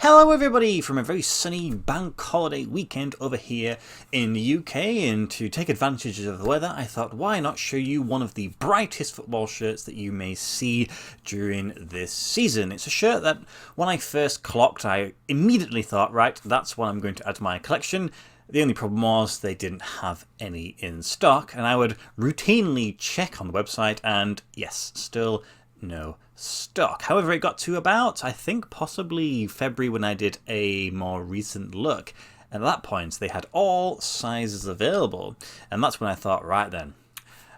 Hello everybody from a very sunny bank holiday weekend over here in the UK, and to take advantage of the weather I thought why not show you one of the brightest football shirts that you may see during this season. It's a shirt that when I first clocked I immediately thought, right, that's what I'm going to add to my collection. The only problem was they didn't have any in stock, and I would routinely check on the website and yes, still no stock. However, it got to about, I think, possibly February when I did a more recent look. And at that point, they had all sizes available. And that's when I thought, right then,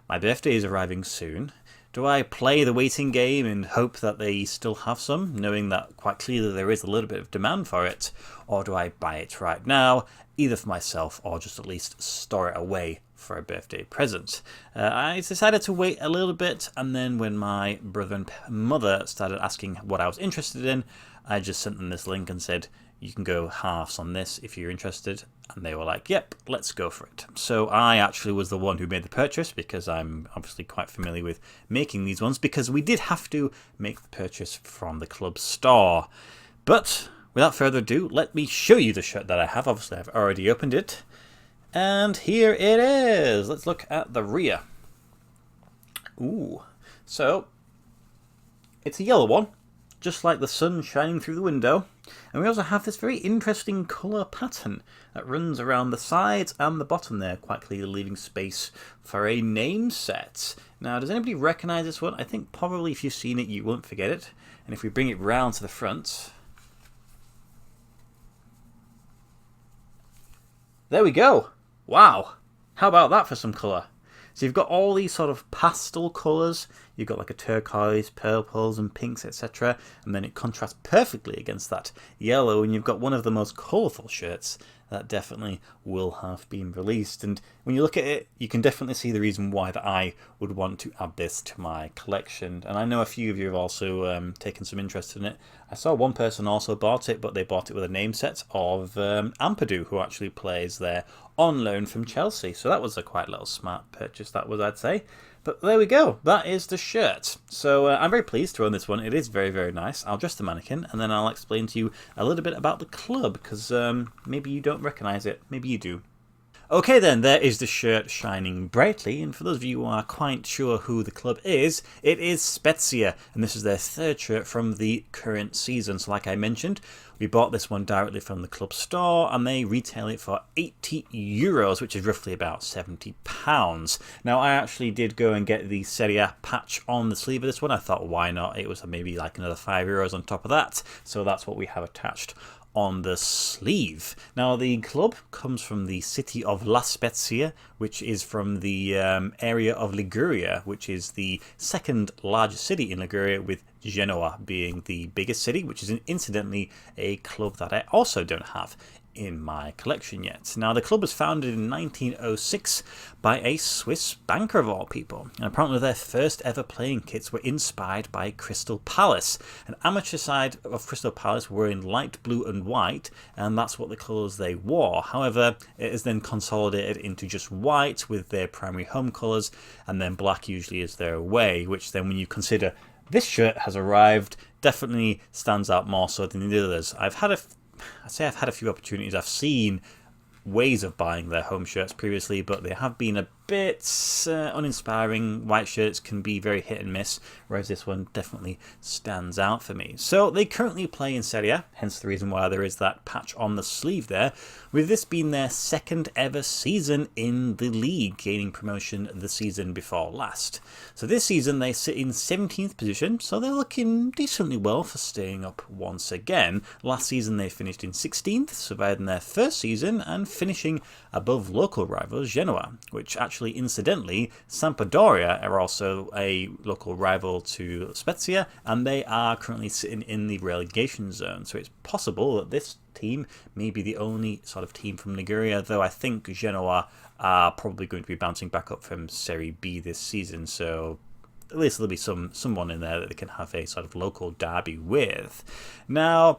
my birthday is arriving soon. Do I play the waiting game and hope that they still have some, knowing that quite clearly there is a little bit of demand for it? Or do I buy it right now, either for myself or just at least store it away for a birthday present? I decided to wait a little bit, and then when my brother and mother started asking what I was interested in, I just sent them this link and said, you can go halves on this if you're interested. And they were like, yep, let's go for it. So I actually was the one who made the purchase, because I'm obviously quite familiar with making these ones, because we did have to make the purchase from the club store. But without further ado, let me show you the shirt that I have. Obviously, I've already opened it. And here it is. Let's look at the rear. Ooh. So, it's a yellow one, just like the sun shining through the window. And we also have this very interesting colour pattern that runs around the sides and the bottom there, quite clearly leaving space for a name set. Now, does anybody recognise this one? I think probably if you've seen it, you won't forget it. And if we bring it round to the front, there we go. Wow, how about that for some colour? So you've got all these sort of pastel colours. You've got like a turquoise, purples and pinks, etc. And then it contrasts perfectly against that yellow. And you've got one of the most colourful shirts that definitely will have been released. And when you look at it, you can definitely see the reason why that I would want to add this to my collection. And I know a few of you have also taken some interest in it. I saw one person also bought it, but they bought it with a name set of Ampadu, who actually plays there on loan from Chelsea. So that was a quite little smart purchase, that was, I'd say. But there we go, that is the shirt. So I'm very pleased to own this one. It is very, very nice. I'll dress the mannequin and then I'll explain to you a little bit about the club, because maybe you don't recognise it, maybe you do. Okay then, there is the shirt shining brightly, and for those of you who are quite sure who the club is, it is Spezia, and this is their third shirt from the current season. So like I mentioned, we bought this one directly from the club store, and they retail it for €80, which is roughly about £70. Now I actually did go and get the Serie A patch on the sleeve of this one. I thought, why not? It was maybe like another €5 on top of that, so that's what we have attached on the sleeve. Now the club comes from the city of La Spezia, which is from the area of Liguria, which is the second largest city in Liguria, with Genoa being the biggest city, which is incidentally a club that I also don't have in my collection yet. Now the club was founded in 1906 by a Swiss banker of all people, and apparently their first ever playing kits were inspired by Crystal Palace. An amateur side of Crystal Palace were in light blue and white, and that's what the colours they wore. However, it is then consolidated into just white with their primary home colours, and then black usually is their away, which then when you consider this shirt has arrived, definitely stands out more so than the others. I'd say I've had a few opportunities. I've seen ways of buying their home shirts previously, but they have been a bit uninspiring. White shirts can be very hit and miss, whereas this one definitely stands out for me. So they currently play in Serie A, hence the reason why there is that patch on the sleeve there, with this being their second ever season in the league, gaining promotion the season before last. So this season they sit in 17th position, so they're looking decently well for staying up once again. Last season they finished in 16th, surviving their first season and finishing above local rivals Genoa, which actually incidentally Sampdoria are also a local rival to Spezia, and they are currently sitting in the relegation zone. So it's possible that this team may be the only sort of team from Liguria, though I think Genoa are probably going to be bouncing back up from Serie B this season, so at least there'll be someone in there that they can have a sort of local derby with. Now,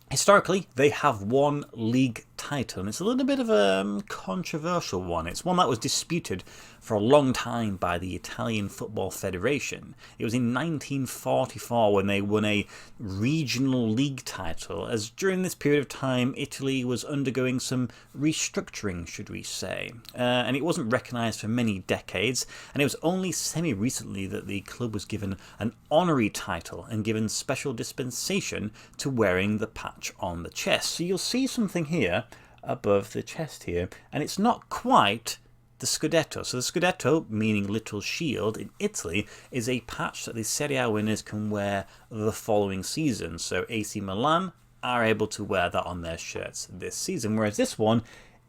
historically, they have won league title, and it's a little bit of a controversial one. It's one that was disputed for a long time by the Italian Football Federation. It was in 1944 when they won a regional league title, as during this period of time Italy was undergoing some restructuring, should we say, and it wasn't recognised for many decades, and it was only semi-recently that the club was given an honorary title and given special dispensation to wearing the patch on the chest. So you'll see something here above the chest here, and it's not quite the Scudetto. So the Scudetto, meaning little shield in Italy, is a patch that the Serie A winners can wear the following season. So AC Milan are able to wear that on their shirts this season, whereas this one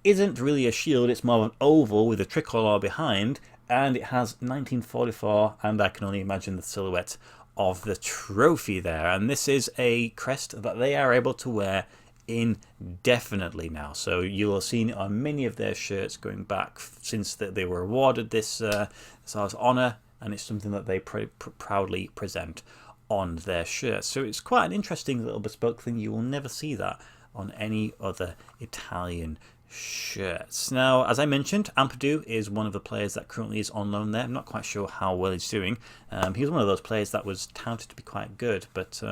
isn't really a shield, it's more of an oval with a tricolour behind, and it has 1944, and I can only imagine the silhouette of the trophy there. And this is a crest that they are able to wear indefinitely now. So you'll have seen it on many of their shirts going back since they were awarded this sort of honour, and it's something that they proudly present on their shirts. So it's quite an interesting little bespoke thing. You will never see that on any other Italian shirts. Now, as I mentioned, Ampadu is one of the players that currently is on loan there. I'm not quite sure how well he's doing. He was one of those players that was touted to be quite good, but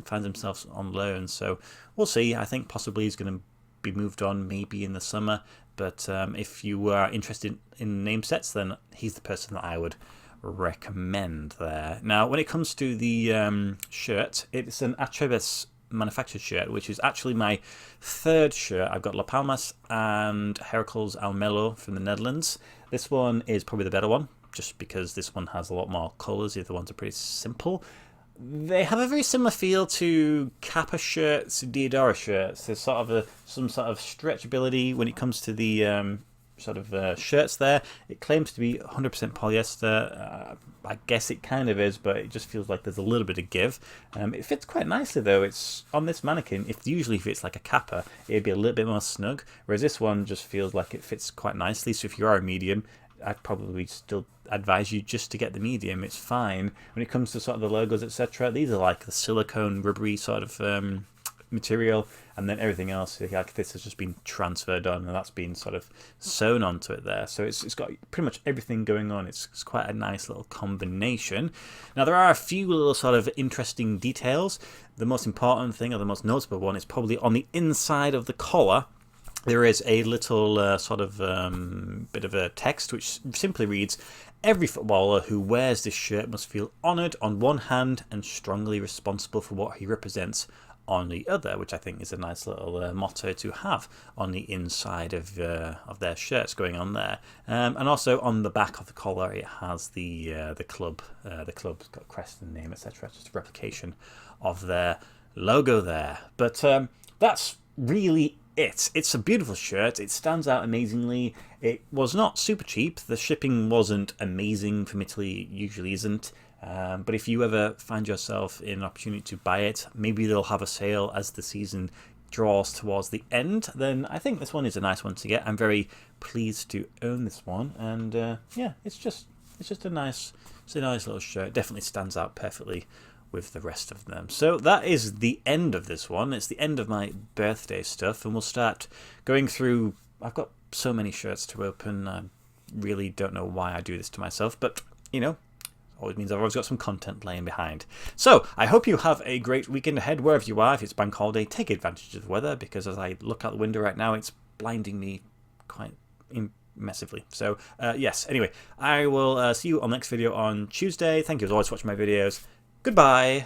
finds himself on loan. So we'll see. I think possibly he's going to be moved on maybe in the summer. But if you are interested in name sets, then he's the person that I would recommend there. Now, when it comes to the shirt, it's an Acebes manufactured shirt, which is actually my third shirt. I've got La Palmas and Heracles Almelo from the Netherlands. This one is probably the better one, just because this one has a lot more colours. The other ones are pretty simple. They have a very similar feel to Kappa shirts, Diodora shirts. There's sort of some sort of stretchability when it comes to the shirts there. It claims to be 100% polyester. I guess it kind of is, but it just feels like there's a little bit of give. It fits quite nicely though. It's on this mannequin. If it's like a Kappa, it'd be a little bit more snug, whereas this one just feels like it fits quite nicely. So if you are a medium, I'd probably still advise you just to get the medium. It's fine. When it comes to sort of the logos, etc., these are like the silicone rubbery sort of material, and then everything else, like this, has just been transferred on, and that's been sort of sewn onto it there. So it's got pretty much everything going on. It's quite a nice little combination. Now, there are a few little sort of interesting details. The most important thing, or the most noticeable one, is probably on the inside of the collar. There is a little bit of a text which simply reads, "Every footballer who wears this shirt must feel honoured on one hand and strongly responsible for what he represents on the other," which I think is a nice little motto to have on the inside of their shirts going on there. And also on the back of the collar, it has the club. The club's got crest and name, etc. Just a replication of their logo there. But that's really it. It's a beautiful shirt. It stands out amazingly. It was not super cheap. The shipping wasn't amazing from Italy. It usually isn't. But if you ever find yourself in an opportunity to buy it, maybe they'll have a sale as the season draws towards the end, then I think this one is a nice one to get. I'm very pleased to own this one, and yeah, it's just a nice little shirt. Definitely stands out perfectly with the rest of them. So that is the end of this one. It's the end of my birthday stuff, and we'll start going through. I've got so many shirts to open. I really don't know why I do this to myself, but always means I've always got some content laying behind. So I hope you have a great weekend ahead wherever you are. If it's bank holiday, take advantage of the weather, because as I look out the window right now, it's blinding me quite massively. So yes, anyway, I will see you on the next video on Tuesday. Thank you as always for watching my videos. Goodbye.